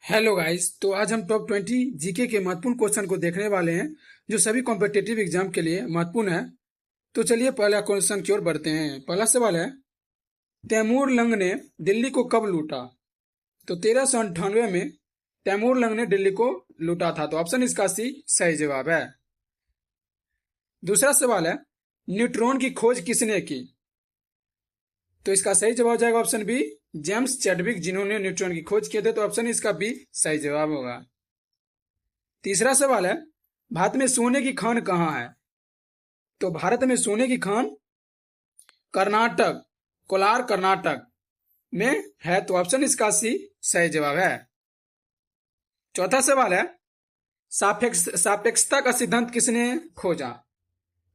Hello guys. तो आज हम टॉप 20 जीके के महत्वपूर्ण क्वेश्चन को देखने वाले हैं जो सभी कॉम्पिटिटिव एग्जाम के लिए महत्वपूर्ण है। तो चलिए पहला क्वेश्चन की ओर बढ़ते हैं। पहला सवाल है, तैमूर लंग ने दिल्ली को कब लूटा? तो 1398 में तैमूर लंग ने दिल्ली को लूटा था। तो ऑप्शन इसका सी सही जवाब है। दूसरा सवाल है, न्यूट्रॉन की खोज किसने की? तो इसका सही जवाब हो जाएगा ऑप्शन बी, जेम्स चैडविक, जिन्होंने न्यूट्रॉन की खोज किए थे। तो ऑप्शन इसका बी सही जवाब होगा। तीसरा सवाल है, भारत में सोने की खान कहाँ है? तो भारत में सोने की खान कर्नाटक, कोलार कर्नाटक में है। तो ऑप्शन इसका सी सही जवाब है। चौथा सवाल है, सापेक्षता का सिद्धांत किसने खोजा?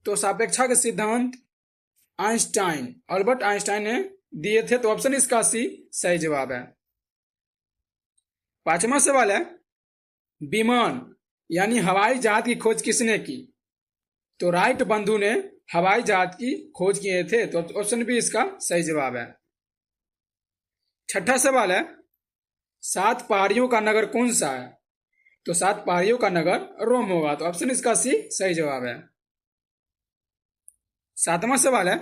तो सापेक्षा का सिद्धांत आइंस्टाइन, अल्बर्ट आइंस्टाइन ने दिए थे। तो ऑप्शन इसका सी सही जवाब है। पांचवा सवाल है, विमान यानी हवाई जहाज की खोज किसने की? तो राइट बंधु ने हवाई जहाज की खोज किए थे। तो ऑप्शन बी इसका सही जवाब है। छठा सवाल है, 7 पहाड़ियों का नगर कौन सा है? तो 7 पहाड़ियों का नगर रोम होगा। तो ऑप्शन इसका सी सही जवाब है। सातवां सवाल है,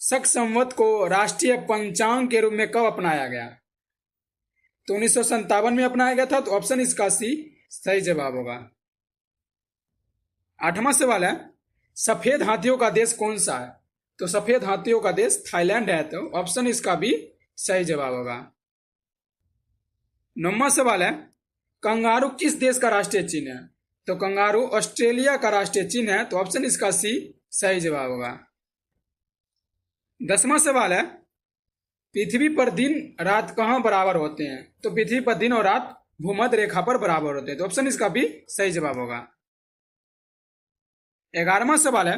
शक संवत को राष्ट्रीय पंचांग के रूप में कब अपनाया गया? तो 1957 में अपनाया गया था। तो ऑप्शन इसका सी सही जवाब होगा। आठवां सवाल है, सफेद हाथियों का देश कौन सा है? तो सफेद हाथियों का देश थाईलैंड है। तो ऑप्शन इसका भी सही जवाब होगा। नौवां सवाल है, कंगारू किस देश का राष्ट्रीय चिन्ह है? तो कंगारू ऑस्ट्रेलिया का राष्ट्रीय चिन्ह है। तो ऑप्शन इसका सी सही जवाब होगा। 10वां सवाल है, पृथ्वी पर दिन रात कहां बराबर होते हैं? तो पृथ्वी पर दिन और रात भूमध्य रेखा पर बराबर होते हैं। तो ऑप्शन इसका भी सही जवाब होगा। 11वां सवाल है,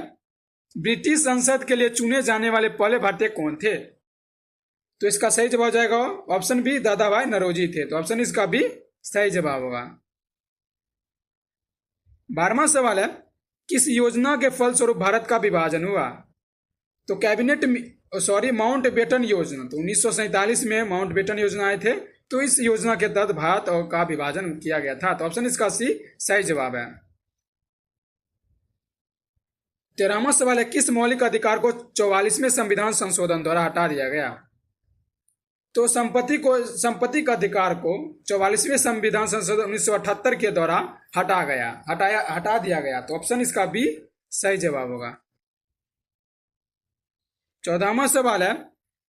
ब्रिटिश संसद के लिए चुने जाने वाले पहले भारतीय कौन थे? तो इसका सही जवाब हो जाएगा ऑप्शन बी, दादा भाई नौरोजी थे। तो ऑप्शन इसका भी सही जवाब होगा। 12वां सवाल है, किस योजना के फलस्वरूप भारत का विभाजन हुआ? तो माउंट बेटन योजना। तो 1947 में माउंट बेटन योजना आए थे। तो इस योजना के तहत भारत का विभाजन किया गया था। तो ऑप्शन इसका सी सही जवाब है। 13वां सवाल है, किस मौलिक अधिकार को 44वें संविधान संशोधन द्वारा हटा दिया गया? तो संपत्ति का अधिकार को 44वें संविधान संशोधन 1978 के द्वारा हटा दिया गया। तो ऑप्शन इसका बी सही जवाब होगा। 14वां सवाल है,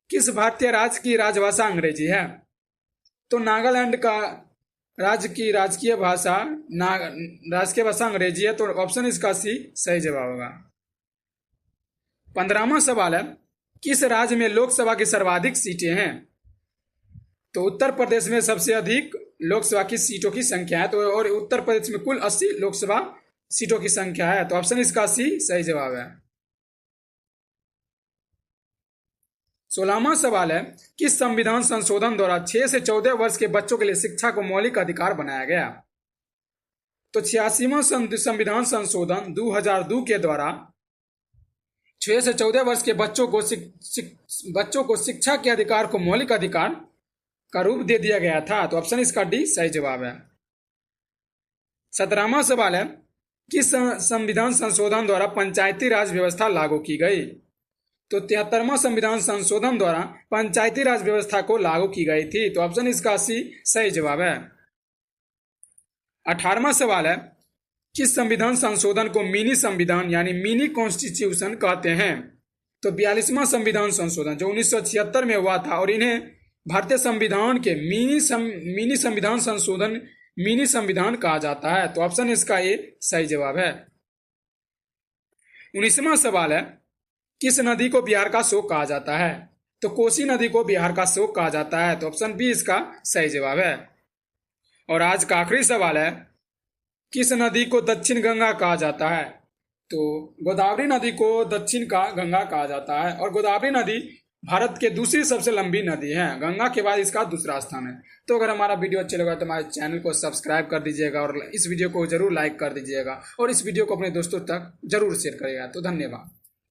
किस भारतीय राज्य की राजभाषा अंग्रेजी है? तो नागालैंड का राजकीय भाषा अंग्रेजी है। तो ऑप्शन इसका सी सही जवाब होगा। 15वां सवाल है, किस राज्य में लोकसभा की सर्वाधिक सीटें हैं? तो उत्तर प्रदेश में सबसे अधिक लोकसभा की सीटों की संख्या है। तो और उत्तर प्रदेश में कुल 80 लोकसभा सीटों की संख्या है। तो ऑप्शन इसका सी सही जवाब है। 16वां सवाल है, किस संविधान संशोधन द्वारा 6 से 14 वर्ष के बच्चों के लिए शिक्षा को मौलिक अधिकार बनाया गया? तो 86वां संविधान संशोधन 2002 के द्वारा 6 से 14 वर्ष के बच्चों को शिक्षा के अधिकार को मौलिक अधिकार का रूप दे दिया गया था। तो ऑप्शन इसका डी सही जवाब है। 17वां सवाल है, किस संविधान संशोधन द्वारा पंचायती राज व्यवस्था लागू की गई? तो 73वां संविधान संशोधन द्वारा पंचायती राज व्यवस्था को लागू की गई थी। तो ऑप्शन इसका सी सही जवाब है। 18वां सवाल है, किस संविधान संशोधन को मिनी संविधान यानी मिनी कॉन्स्टिट्यूशन कहते हैं? तो 42वां संविधान संशोधन जो 1976 में हुआ था, और इन्हें भारतीय संविधान के मिनी संविधान संशोधन मिनी संविधान कहा जाता है। तो ऑप्शन इसका ए सही जवाब है। 19वां सवाल है, किस नदी को बिहार का शोक कहा जाता है? तो कोसी नदी को बिहार का शोक कहा जाता है। तो ऑप्शन बी इसका सही जवाब है। और आज का आखिरी सवाल है, किस नदी को दक्षिण गंगा कहा जाता है? तो गोदावरी नदी को दक्षिण का गंगा कहा जाता है। और गोदावरी नदी भारत के दूसरी सबसे लंबी नदी है। गंगा के बाद इसका दूसरा स्थान है। तो अगर हमारा वीडियो अच्छा लगा तो हमारे चैनल को सब्सक्राइब कर दीजिएगा और इस वीडियो को जरूर लाइक कर दीजिएगा और इस वीडियो को अपने दोस्तों तक जरूर शेयर करिएगा। तो धन्यवाद।